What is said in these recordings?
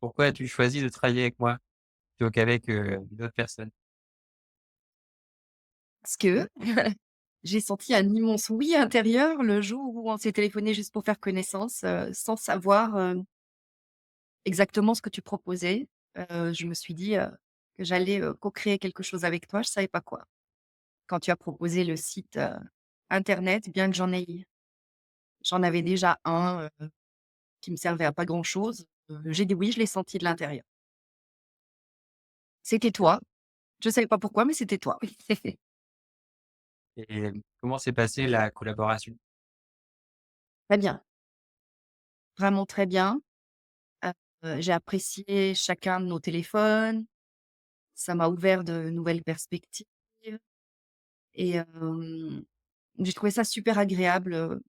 Pourquoi as-tu choisi de travailler avec moi plutôt qu'avec, une autre personne? Parce que j'ai senti un immense oui intérieur le jour où on s'est téléphoné juste pour faire connaissance, sans savoir, exactement ce que tu proposais. Je me suis dit, que j'allais, co-créer quelque chose avec toi, je savais pas quoi. Quand tu as proposé le site, internet, bien que j'en avais déjà un, qui me servait à pas grand chose, j'ai dit oui, je l'ai senti de l'intérieur. C'était toi, je savais pas pourquoi, mais c'était toi. Et comment s'est passée la collaboration? Très bien, vraiment très bien. Heu j'ai apprécié chacun de nos téléphones, ça m'a ouvert de nouvelles perspectives et j'ai trouvé ça super agréable,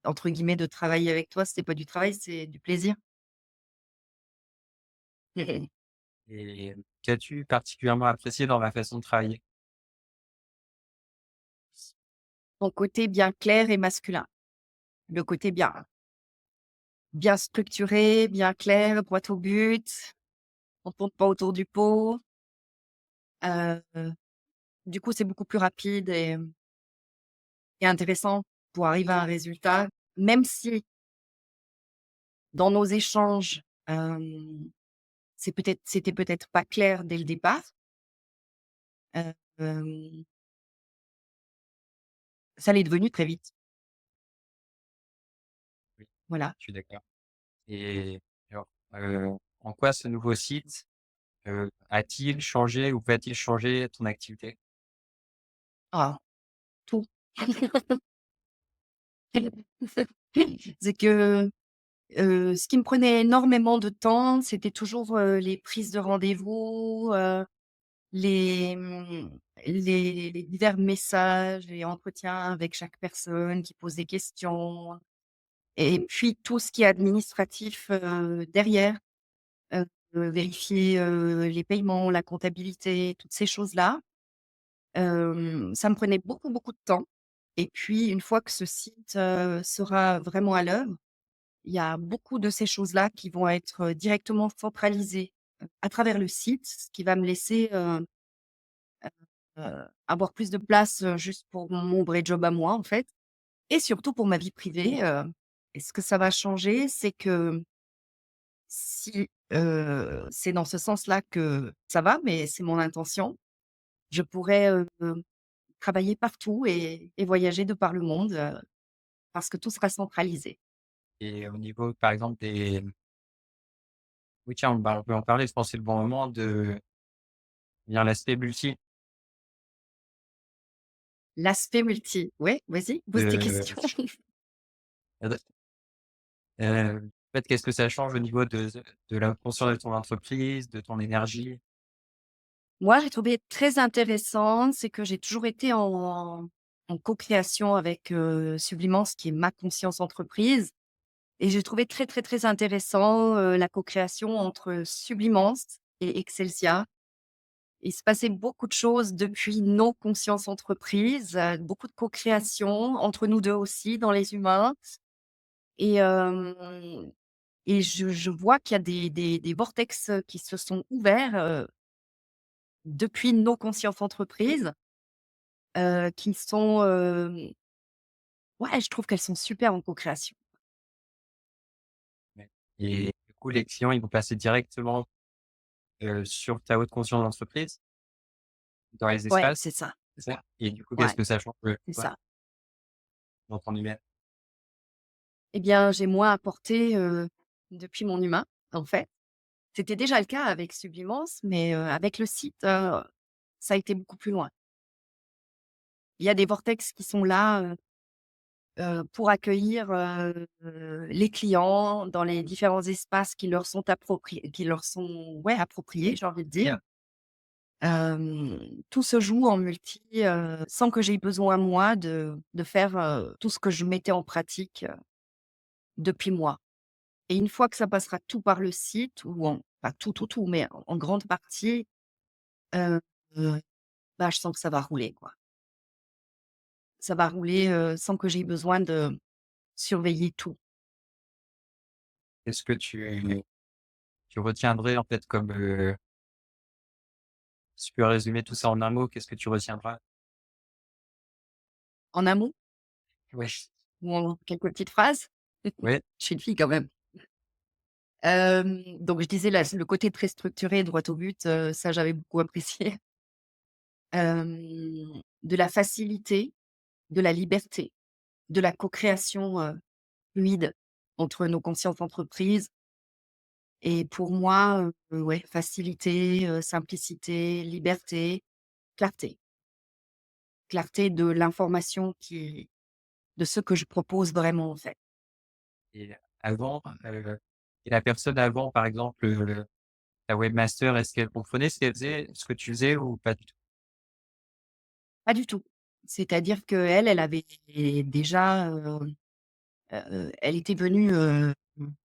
entre guillemets, «de travailler avec toi». C'était pas du travail, c'est du plaisir. Et qu'as-tu particulièrement apprécié dans ma façon de travailler? Ton côté bien clair et masculin. Le côté bien structuré, bien clair, droit au but, on tourne pas autour du pot. Heu, du coup, c'est beaucoup plus rapide et intéressant pour arriver à un résultat, même si dans nos échanges, c'était peut-être pas clair dès le départ. Hem, ça l'est devenu très vite. Oui, Voilà. je suis d'accord. Et alors, en quoi ce nouveau site, a-t-il changé ou va-t-il changer ton activité? Ah, tout. C'est que, ce qui me prenait énormément de temps, c'était toujours, les prises de rendez-vous, les, les divers messages et entretiens avec chaque personne qui pose des questions et puis tout ce qui est administratif, derrière, vérifier, les paiements, la comptabilité, toutes ces choses-là. Ça me prenait beaucoup, beaucoup de temps et puis une fois que ce site, sera vraiment à l'œuvre, il y a beaucoup de ces choses-là qui vont être, directement centralisées, à travers le site, ce qui va me laisser, avoir plus de place, juste pour mon vrai job à moi, en fait et surtout pour ma vie privée, et ce que ça va changer, c'est que si, c'est dans ce sens-là que ça va, mais c'est mon intention, je pourrais, travailler partout et voyager de par le monde, parce que tout sera centralisé. Et au niveau, par exemple, des oui, tiens, on peut en parler, je pense que c'est le bon moment de venir l'aspect multi L'aspect multi ouais, vas-y, pose tes de questions. en fait, qu'est-ce que ça change au niveau de la conscience de ton entreprise, de ton énergie? Moi, j'ai trouvé très intéressant, c'est que j'ai toujours été en co-création avec, Sublimance qui est ma conscience entreprise et j'ai trouvé très, très, très intéressant, la co-création entre Sublimance et Excelsia. Il se passait beaucoup de choses depuis nos consciences entreprises, beaucoup de co-création entre nous 2 aussi dans les humains et je vois qu'il y a des vortex, qui se sont ouverts, depuis nos consciences entreprises, qui sont, ouais, je trouve qu'elles sont super en co-création. Ouais. Et du coup, les clients, ils vont passer directement, sur ta haute conscience d'entreprise, dans les Ouais, espaces, c'est ça. c'est ça? Et du coup, qu'est-ce Ouais, que ça change, c'est toi, ça. dans ton humain? Eh bien, j'ai moins apporté, depuis mon humain, en fait. C'était déjà le cas avec Sublimance, mais, avec le site, ça a été beaucoup plus loin. Il y a des vortex qui sont là, pour accueillir, les clients dans les différents espaces qui leur sont, ouais, appropriés, j'ai envie de dire. Tout se joue en multi, sans que j'aie besoin moi de faire, tout ce que je mettais en pratique, depuis moi et une fois que ça passera tout par le site ou en pas tout, tout, tout, mais en grande partie, heu, bah, je sens que ça va rouler, quoi. Ça va rouler, sans que j'aie besoin de surveiller tout. Est-ce que tu tu retiendrais en fait comme, si tu peux résumer tout ça en un mot, qu'est-ce que tu retiendras? En amont Ouais. ou en quelques petites phrases? Ouais, Je suis une fille quand même. Donc je disais là, le côté très structuré, droit au but, ça j'avais beaucoup apprécié. De la facilité, de la liberté, de la co-création, fluide entre nos conscientes entreprises et pour moi, ouais, facilité, simplicité, liberté, clarté. Clarté de l'information qui de ce que je propose vraiment, en fait. et avant, et la personne avant, par exemple, la webmaster, est-ce qu'elle comprenait ce qu'elle faisait, ce que tu faisais ou pas du tout? Pas du tout. C'est-à-dire qu'elle, elle avait déjà, elle était venue,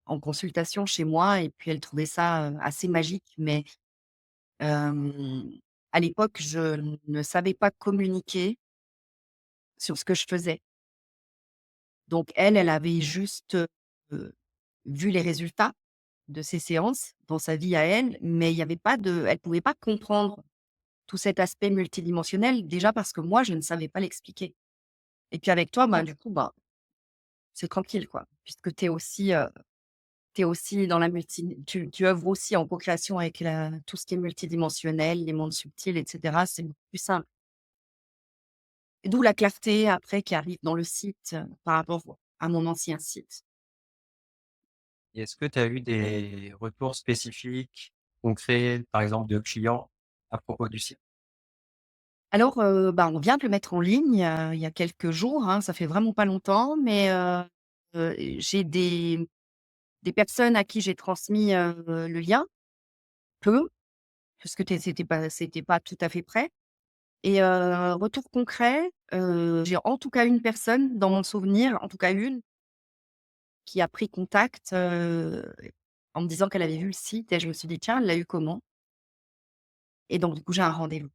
en consultation chez moi et puis elle trouvait ça, assez magique, mais hem, à l'époque, je ne savais pas communiquer sur ce que je faisais. Donc elle, elle avait juste, vu les résultats de ses séances dans sa vie à elle, mais il y avait pas de elle pouvait pas comprendre tout cet aspect multidimensionnel, déjà parce que moi, je ne savais pas l'expliquer et puis avec toi, bah, du coup, bah, c'est tranquille, quoi, puisque tu es aussi dans la tu œuvres aussi en co-création avec la tout ce qui est multidimensionnel, les mondes subtils et cetera, c'est beaucoup plus simple. Et d'où la clarté après qui arrive dans le site, par rapport à mon ancien site. Et est-ce que tu as eu des retours spécifiques, concrets, par exemple de clients à propos du site? Alors, bah, on vient de le mettre en ligne, il y a quelques jours, hein, ça fait vraiment pas longtemps, mais j'ai des personnes à qui j'ai transmis, le lien, peu, parce que c'était pas tout à fait prêt et retour concret, j'ai en tout cas une personne dans mon souvenir, en tout cas une, qui a pris contact, en me disant qu'elle avait vu le site et je me suis dit: «Tiens, elle l'a eu comment?» Et donc du coup, j'ai un rendez-vous.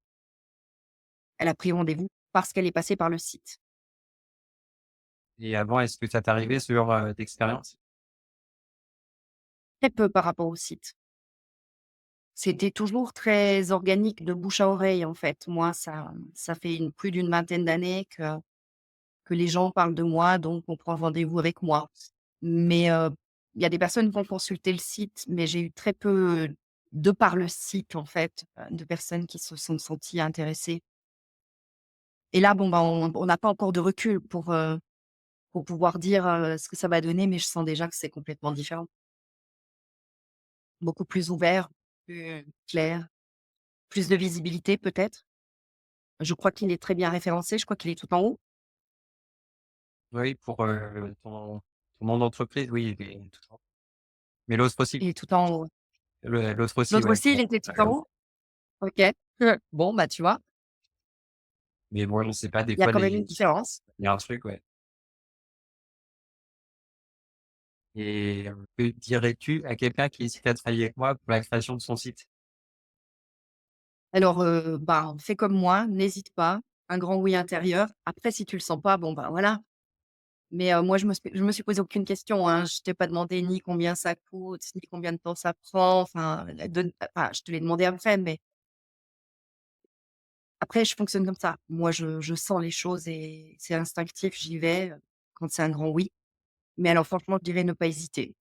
Elle a pris rendez-vous parce qu'elle est passée par le site. Et avant, est-ce que ça t'arrivait ce genre, d'expérience? Très peu par rapport au site. C'était toujours très organique de bouche à oreille, en fait. Moi, ça fait plus d'une vingtaine d'années que les gens parlent de moi, donc on prend rendez-vous avec moi. Mais, il y a des personnes qui vont consulter le site, mais j'ai eu très peu, de par le site, en fait, de personnes qui se sont senties intéressées. Et là, bon, bah, on n'a pas encore de recul pour pouvoir dire, ce que ça va donner, mais je sens déjà que c'est complètement différent. Beaucoup plus ouvert, plus clair, plus de visibilité peut-être? Je crois qu'il est très bien référencé, je crois qu'il est tout en haut. Oui, pour, ton nom d'entreprise, oui, il est tout en mais l'autre aussi, Il est tout en haut. l'autre aussi, L'autre ouais, aussi, il pour était tout en haut? OK. Bon, bah, tu vois? mais bon, je sais pas, des Il y a fois quand même les une différence. il y a un truc, ouais. Et que dirais-tu à quelqu'un qui hésite à travailler avec moi pour la création de son site? Alors, bah, fais comme moi, n'hésite pas, un grand oui intérieur. Après si tu le sens pas, bon, bah, voilà. Mais, moi je me suis posé aucune question, hein. Je t'ai pas demandé ni combien ça coûte, ni combien de temps ça prend, enfin, je te l'ai demandé après, mais après je fonctionne comme ça. Moi je sens les choses et c'est instinctif, j'y vais, quand c'est un grand oui. Mais alors franchement, je dirais ne pas hésiter.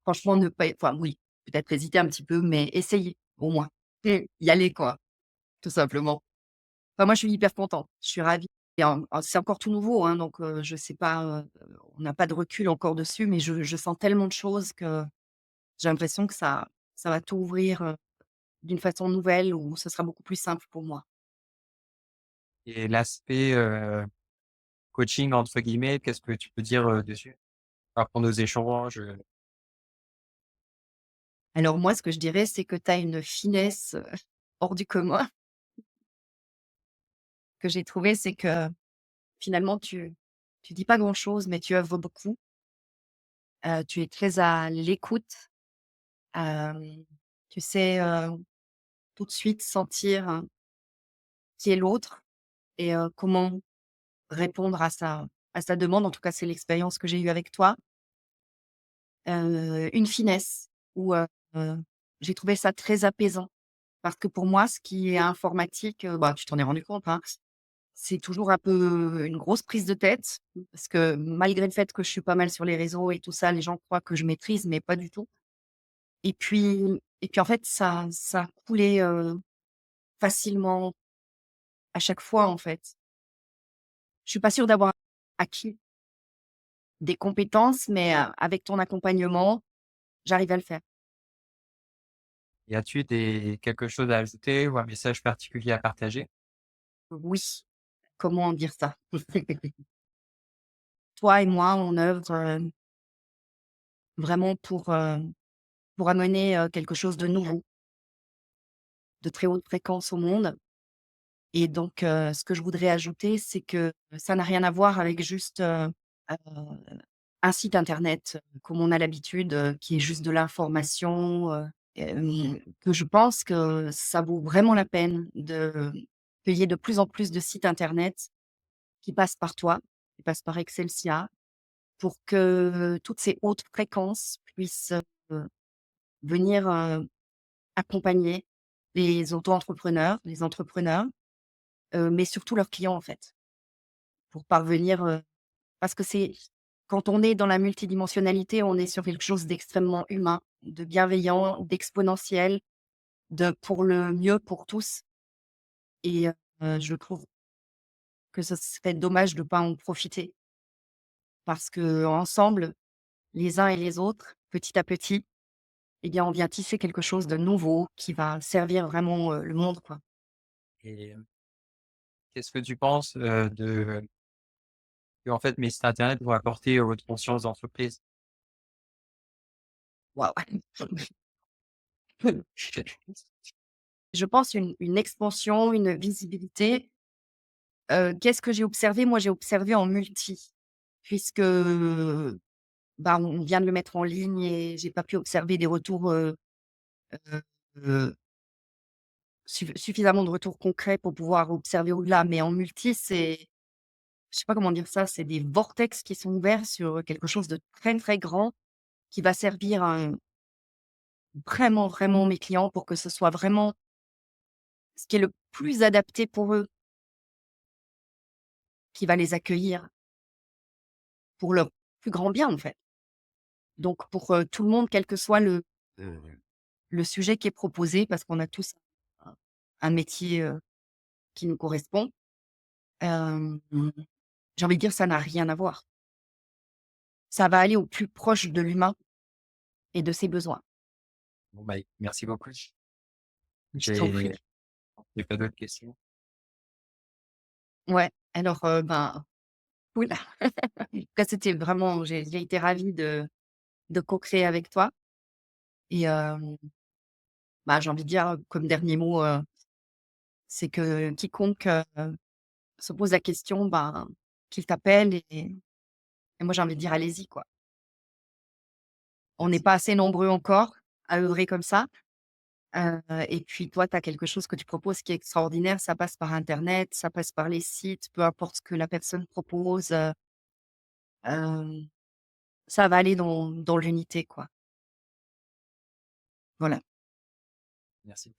Franchement, ne pas enfin oui, peut-être hésiter un petit peu, mais essayer au moins. Y aller quoi, tout simplement. Enfin moi, je suis hyper contente. Je suis ravie et c'est encore tout nouveau, hein, donc je sais pas, on n'a pas de recul encore dessus, mais je sens tellement de choses que j'ai l'impression que ça va tout ouvrir, d'une façon nouvelle où ce sera beaucoup plus simple pour moi. Et l'aspect, «coaching» entre guillemets, qu'est-ce que tu peux dire, dessus? Par rapport à nos échanges, Alors moi, ce que je dirais, c'est que tu as une finesse, hors du commun que j'ai trouvé, c'est que finalement tu dis pas grand-chose, mais tu œuvres beaucoup. Tu es très à l'écoute, hem, tu sais, tout de suite sentir, qui est l'autre et comment répondre à sa demande. En tout cas, c'est l'expérience que j'ai eue avec toi. Une finesse ou j'ai trouvé ça très apaisant. Parce que pour moi, ce qui est informatique, bah, tu t'en es rendu compte, hein, c'est toujours un peu une grosse prise de tête. Parce que malgré le fait que je suis pas mal sur les réseaux et tout ça, les gens croient que je maîtrise, mais pas du tout. Et puis en fait, ça a coulé, facilement à chaque fois, en fait. Je suis pas sûre d'avoir acquis des compétences, mais avec ton accompagnement, j'arrive à le faire. Y a-tu des quelque chose à ajouter ou un message particulier à partager? Oui, comment dire ça? Toi et moi, on œuvre, vraiment pour amener, quelque chose de nouveau, de très haute fréquence au monde. Et donc ce que je voudrais ajouter, c'est que ça n'a rien à voir avec juste, un site internet, comme on a l'habitude, qui est juste de l'information, que je pense que ça vaut vraiment la peine qu'il y ait de plus en plus de sites internet qui passent par toi, qui passent par Excelsia, pour que toutes ces hautes fréquences puissent, venir, accompagner les auto-entrepreneurs, les entrepreneurs, mais surtout leurs clients, en fait, pour parvenir, parce que c'est quand on est dans la multidimensionnalité, on est sur quelque chose d'extrêmement humain, de bienveillant, d'exponentiel, de pour le mieux pour tous. Et je trouve que ce serait dommage de ne pas en profiter parce que ensemble, les uns et les autres, petit à petit, eh bien, on vient tisser quelque chose de nouveau qui va servir vraiment, le monde, quoi. Et qu'est-ce que tu penses, de qu'en fait mes sites internet vont apporter aux conscience d'entreprise? Waouh! Je pense une expansion, une visibilité. Qu'est-ce que j'ai observé? Moi, j'ai observé en multi, puisque, bah, on vient de le mettre en ligne et j'ai pas pu observer des retours, heu heu, suffisamment de retours concrets pour pouvoir observer au-delà. Mais en multi, c'est je sais pas comment dire ça, c'est des vortex qui sont ouverts sur quelque chose de très, très grand qui va servir, vraiment, vraiment mes clients pour que ce soit vraiment ce qui est le plus adapté pour eux, qui va les accueillir pour leur plus grand bien, en fait. Donc pour, tout le monde, quel que soit heu, le sujet qui est proposé, parce qu'on a tous un un métier, qui nous correspond, hem, j'ai envie de dire ça n'a rien à voir. Ça va aller au plus proche de l'humain et de ses besoins. Bon, bah, merci beaucoup. Je t'en J'ai prie. j'ai pas d'autres questions. Ouais, alors, ben, cool. En tout cas, c'était vraiment j'ai été ravie de co-créer avec toi et bah, j'ai envie de dire, comme dernier mot, c'est que quiconque, se pose la question, ben, qu'il t'appelle et moi j'ai envie de dire: «Allez-y, quoi». On n'est Merci. pas assez nombreux encore à œuvrer comme ça, et puis toi, tu as quelque chose que tu proposes qui est extraordinaire. Ça passe par internet, ça passe par les sites, peu importe ce que la personne propose, hem, ça va aller dans l'unité, quoi. Voilà. Merci.